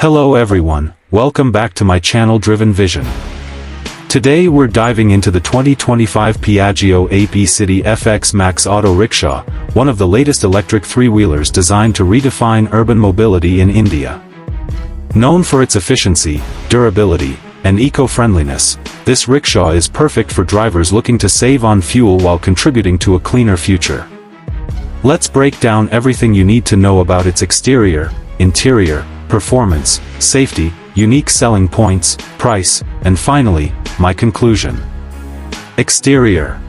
Hello everyone, welcome back to my channel Driven Vision. Today we're diving into the 2025 Piaggio Ape E-City FX Max auto rickshaw, one of the latest electric three-wheelers designed to redefine urban mobility in India. Known for its efficiency, durability, and eco-friendliness, this rickshaw is perfect for drivers looking to save on fuel while contributing to a cleaner future. Let's break down everything you need to know about its exterior, interior, performance, safety, unique selling points, price, and finally, my conclusion. Exterior.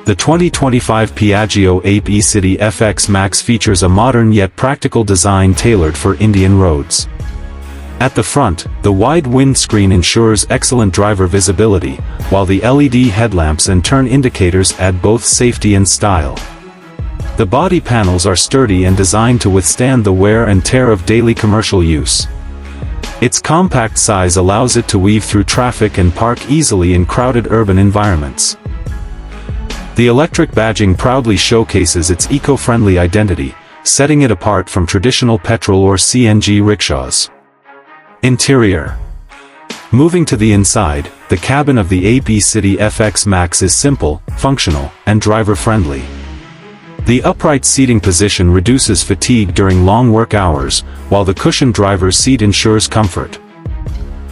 The 2025 Piaggio Ape E-City FX Max features a modern yet practical design tailored for Indian roads. At the front, the wide windscreen ensures excellent driver visibility, while the LED headlamps and turn indicators add both safety and style. The body panels are sturdy and designed to withstand the wear and tear of daily commercial use. Its compact size allows it to weave through traffic and park easily in crowded urban environments. The electric badging proudly showcases its eco-friendly identity, setting it apart from traditional petrol or CNG rickshaws. Interior. Moving to the inside, the cabin of the Ape E-City FX Max is simple, functional, and driver-friendly. The upright seating position reduces fatigue during long work hours, while the cushioned driver's seat ensures comfort.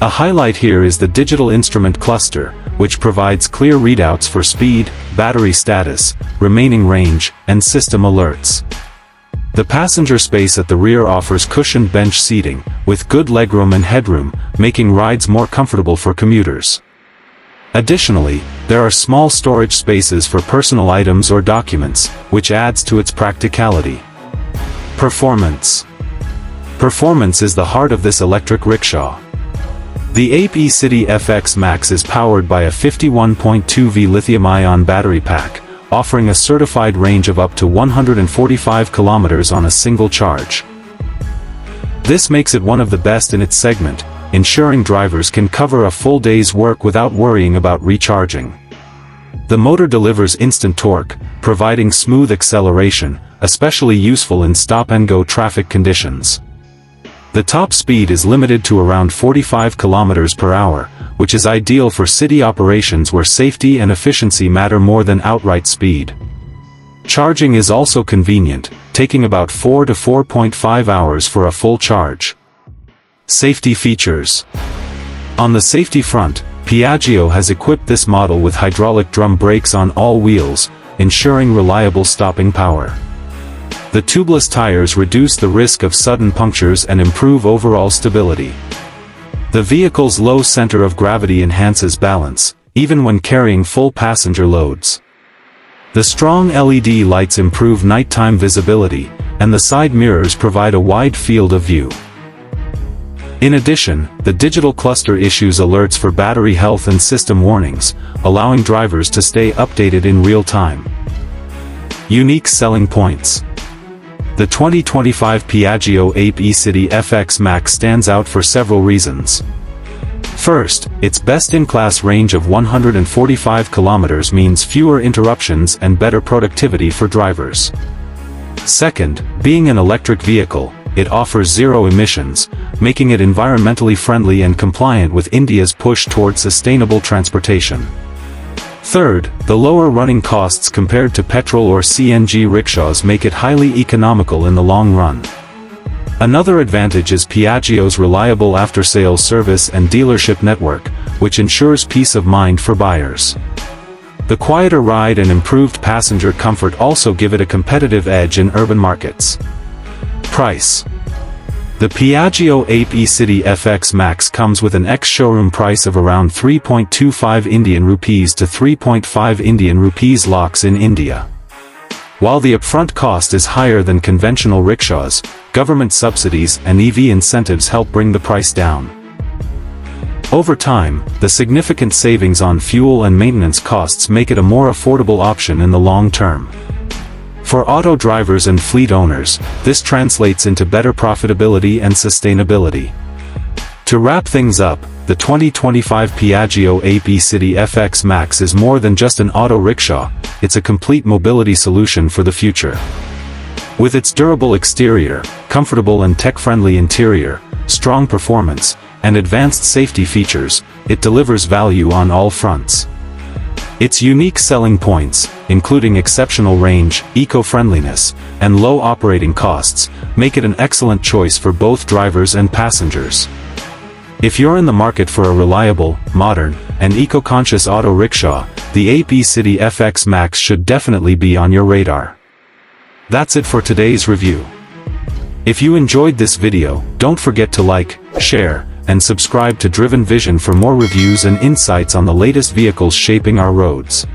A highlight here is the digital instrument cluster, which provides clear readouts for speed, battery status, remaining range, and system alerts. The passenger space at the rear offers cushioned bench seating, with good legroom and headroom, making rides more comfortable for commuters. Additionally, there are small storage spaces for personal items or documents, which adds to its practicality. Performance. Performance is the heart of this electric rickshaw. The Ape E-City FX Max is powered by a 51.2V lithium-ion battery pack, offering a certified range of up to 145 kilometers on a single charge. This makes it one of the best in its segment, ensuring drivers can cover a full day's work without worrying about recharging. The motor delivers instant torque, providing smooth acceleration, especially useful in stop-and-go traffic conditions. The top speed is limited to around 45 km per hour, which is ideal for city operations where safety and efficiency matter more than outright speed. Charging is also convenient, taking about 4 to 4.5 hours for a full charge. Safety features. On the safety front, Piaggio has equipped this model with hydraulic drum brakes on all wheels, ensuring reliable stopping power. The tubeless tires reduce the risk of sudden punctures and improve overall stability. The vehicle's low center of gravity enhances balance, even when carrying full passenger loads. The strong LED lights improve nighttime visibility, and the side mirrors provide a wide field of view. In addition, the digital cluster issues alerts for battery health and system warnings, allowing drivers to stay updated in real time. Unique selling points. The 2025 Piaggio Ape E-City FX Max stands out for several reasons. First, its best-in-class range of 145 kilometers means fewer interruptions and better productivity for drivers. Second, being an electric vehicle, it offers zero emissions, making it environmentally friendly and compliant with India's push toward sustainable transportation. Third, the lower running costs compared to petrol or CNG rickshaws make it highly economical in the long run. Another advantage is Piaggio's reliable after-sales service and dealership network, which ensures peace of mind for buyers. The quieter ride and improved passenger comfort also give it a competitive edge in urban markets. Price. The Piaggio Ape E-City FX Max comes with an ex-showroom price of around 3.25 Indian rupees to 3.5 Indian rupees lakhs in India. While the upfront cost is higher than conventional rickshaws, government subsidies and EV incentives help bring the price down. Over time, the significant savings on fuel and maintenance costs make it a more affordable option in the long term. For auto drivers and fleet owners, this translates into better profitability and sustainability. To wrap things up, the 2025 Piaggio Ape E-City FX Max is more than just an auto rickshaw, it's a complete mobility solution for the future. With its durable exterior, comfortable and tech-friendly interior, strong performance, and advanced safety features, it delivers value on all fronts. Its unique selling points, including exceptional range, eco-friendliness, and low operating costs, make it an excellent choice for both drivers and passengers. If you're in the market for a reliable, modern, and eco-conscious auto rickshaw, the Ape E-City FX Max should definitely be on your radar. That's it for today's review. If you enjoyed this video, don't forget to like, share, and subscribe to Driven Vision for more reviews and insights on the latest vehicles shaping our roads.